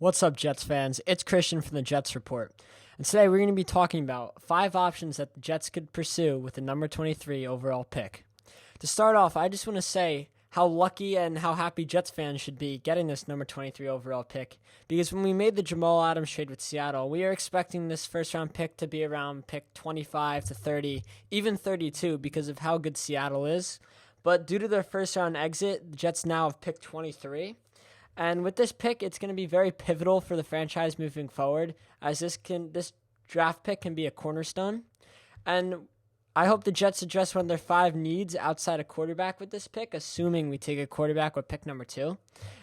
What's up, Jets fans? It's Christian from the Jets Report. And today we're going to be talking about 5 options that the Jets could pursue with the number 23 overall pick. To start off, I just want to say how lucky and how happy Jets fans should be getting this number 23 overall pick. Because when we made the Jamal Adams trade with Seattle, we were expecting this first-round pick to be around pick 25 to 30, even 32 because of how good Seattle is. But due to their first-round exit, the Jets now have picked 23. And with this pick, it's going to be very pivotal for the franchise moving forward, as this draft pick can be a cornerstone. And I hope the Jets address one of their 5 needs outside a quarterback with this pick, assuming we take a quarterback with pick number 2.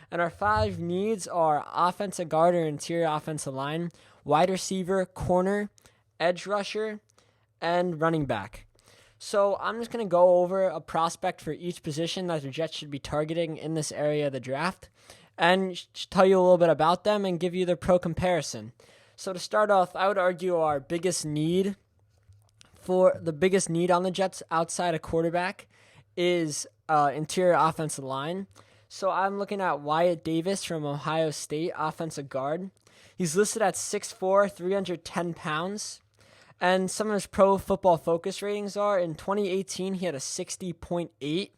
And our 5 needs are offensive guard or interior offensive line, wide receiver, corner, edge rusher, and running back. So I'm just going to go over a prospect for each position that the Jets should be targeting in this area of the draft, and tell you a little bit about them and give you the pro comparison. So to start off, I would argue our biggest need on the Jets outside a quarterback is interior offensive line. So I'm looking at Wyatt Davis from Ohio State, offensive guard. He's listed at 6'4", 310 pounds. And some of his pro football focus ratings are, in 2018, he had a 60.8.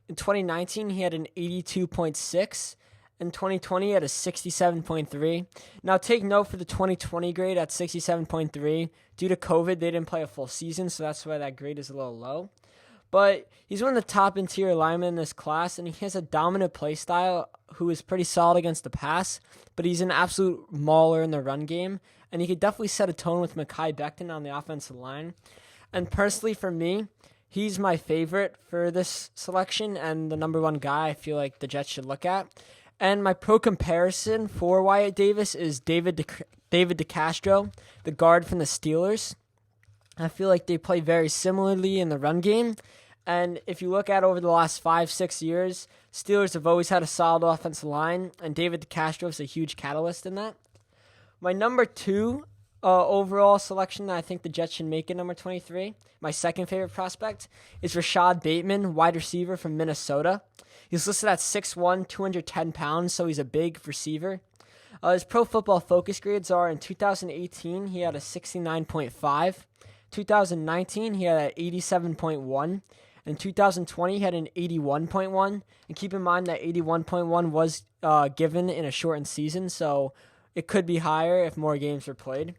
In 2019, he had an 82.6. In 2020, he had a 67.3. Now, take note for the 2020 grade at 67.3. Due to COVID, they didn't play a full season, so that's why that grade is a little low. But he's one of the top interior linemen in this class, and he has a dominant play style who is pretty solid against the pass, but he's an absolute mauler in the run game, and he could definitely set a tone with Mekhi Becton on the offensive line. And personally, for me, he's my favorite for this selection and the number 1 guy I feel like the Jets should look at. And my pro comparison for Wyatt Davis is David DeCastro, the guard from the Steelers. I feel like they play very similarly in the run game. And if you look at over the last 5-6 years, Steelers have always had a solid offensive line, and David DeCastro is a huge catalyst in that. My number 2 overall selection that I think the Jets should make at number 23, my second favorite prospect, is Rashod Bateman, wide receiver from Minnesota. He's listed at 6'1", 210 pounds, so he's a big receiver. His pro football focus grades are, in 2018, he had a 69.5. 2019, he had an 87.1. In 2020, he had an 81.1. And keep in mind that 81.1 was given in a shortened season, so it could be higher if more games were played.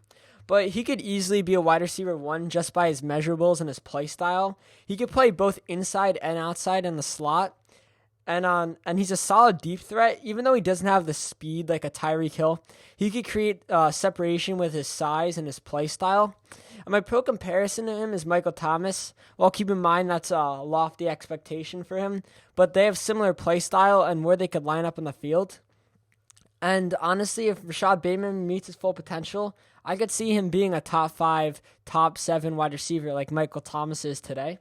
But he could easily be a wide receiver 1 just by his measurables and his play style. He could play both inside and outside in the slot. And he's a solid deep threat. Even though he doesn't have the speed like a Tyreek Hill, he could create separation with his size and his play style. And my pro comparison to him is Michael Thomas. Well, keep in mind that's a lofty expectation for him, but they have similar play style and where they could line up in the field. And honestly, if Rashod Bateman meets his full potential, I could see him being a top 5, top 7 wide receiver like Michael Thomas is today.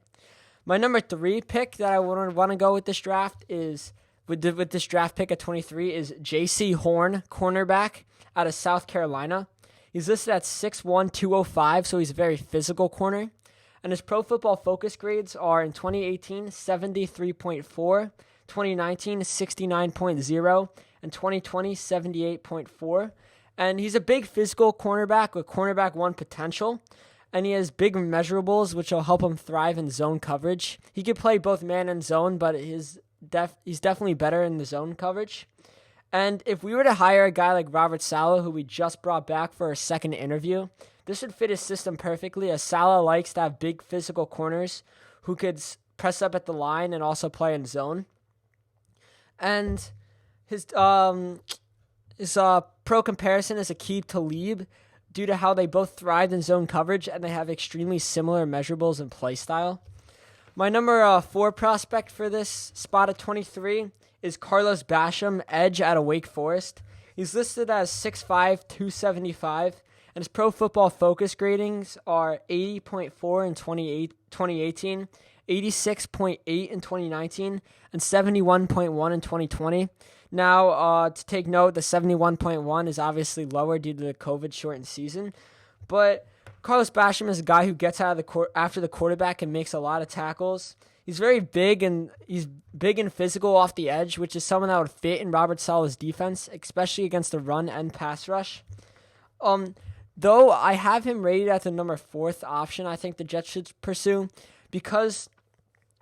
My number 3 pick that I want to go with this draft is, with this draft pick at 23, is Jaycee Horn, cornerback out of South Carolina. He's listed at 6'1", 205, so he's a very physical corner. And his pro football focus grades are, in 2018, 73.4, 2019, 69.0, and 2020, 78.4. And he's a big physical cornerback with cornerback 1 potential. And he has big measurables, which will help him thrive in zone coverage. He could play both man and zone, but he's definitely better in the zone coverage. And if we were to hire a guy like Robert Saleh, who we just brought back for a second interview, this would fit his system perfectly, as Saleh likes to have big physical corners who could press up at the line and also play in zone. And his pro comparison is Aqib Talib, due to how they both thrived in zone coverage and they have extremely similar measurables and play style. My number 4 prospect for this spot at 23 is Carlos Basham, edge out of Wake Forest. He's listed as 6'5", 275, and his pro football focus gradings are 80.4 in 2018, 86.8 in 2019, and 71.1 in 2020. Now, to take note, the 71.1 is obviously lower due to the COVID-shortened season, but Carlos Basham is a guy who gets out of the court after the quarterback and makes a lot of tackles. He's very big and physical off the edge, which is someone that would fit in Robert Saleh's defense, especially against the run and pass rush. Though I have him rated at the number 4th option, I think the Jets should pursue because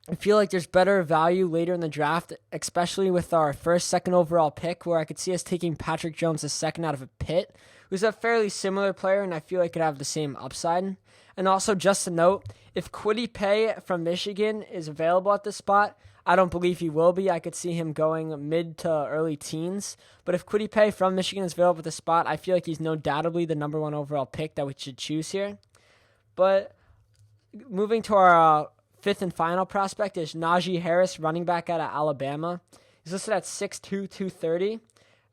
I feel like there's better value later in the draft, especially with our first, second overall pick, where I could see us taking Patrick Jones II out of a Pitt, who's a fairly similar player, and I feel like could have the same upside. And also, just to note, if Kwity Paye from Michigan is available at this spot, I don't believe he will be. I could see him going mid to early teens. But if Kwity Paye from Michigan is available at the spot, I feel like he's no doubtably the number 1 overall pick that we should choose here. But moving to our 5th and final prospect is Najee Harris, running back out of Alabama. He's listed at 6'2", 230.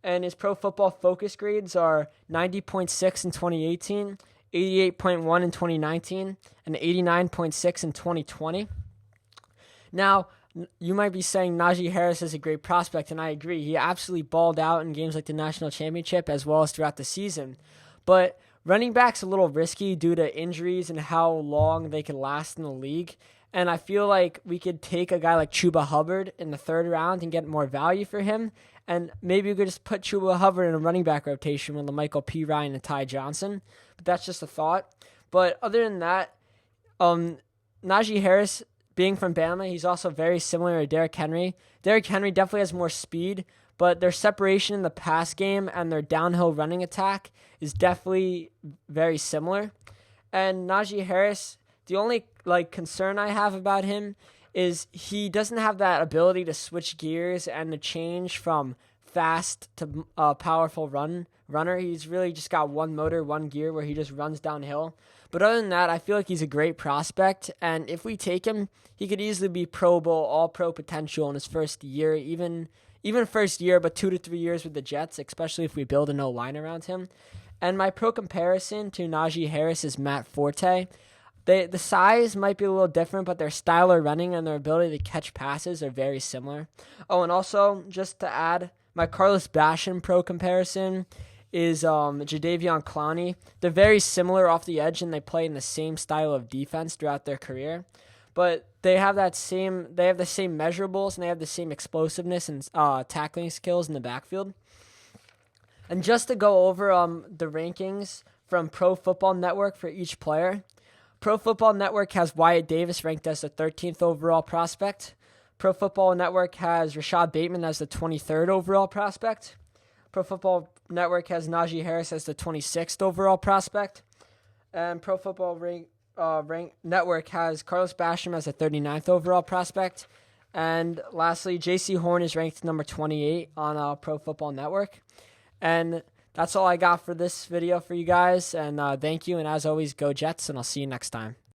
And his Pro Football Focus grades are 90.6 in 2018, 88.1 in 2019, and 89.6 in 2020. Now, you might be saying Najee Harris is a great prospect, and I agree. He absolutely balled out in games like the National Championship as well as throughout the season. But running back's a little risky due to injuries and how long they can last in the league. And I feel like we could take a guy like Chuba Hubbard in the 3rd round and get more value for him. And maybe we could just put Chuba Hubbard in a running back rotation with Michael P. Ryan and Ty Johnson. But that's just a thought. But other than that, Najee Harris, being from Bama, he's also very similar to Derrick Henry. Derrick Henry definitely has more speed, but their separation in the pass game and their downhill running attack is definitely very similar. And Najee Harris, the only concern I have about him is he doesn't have that ability to switch gears and to change from fast to powerful runner. He's really just got one motor, one gear where he just runs downhill. But other than that, I feel like he's a great prospect, and if we take him, he could easily be Pro Bowl, All-Pro potential in his first year, even first year, but 2 to 3 years with the Jets, especially if we build an O-line around him. And my pro comparison to Najee Harris is Matt Forte. The size might be a little different, but their style of running and their ability to catch passes are very similar. Oh, and also, just to add, my Carlos Basham pro comparison is Jadeveon Clowney. They're very similar off the edge, and they play in the same style of defense throughout their career. But they have the same measurables, and they have the same explosiveness and tackling skills in the backfield. And just to go over the rankings from Pro Football Network for each player, Pro Football Network has Wyatt Davis ranked as the 13th overall prospect. Pro Football Network has Rashod Bateman as the 23rd overall prospect. Pro Football Network has Najee Harris as the 26th overall prospect. And Pro Football Network has Carlos Basham as the 39th overall prospect. And lastly, Jaycee Horn is ranked number 28 on Pro Football Network. And that's all I got for this video for you guys. And thank you. And as always, go Jets. And I'll see you next time.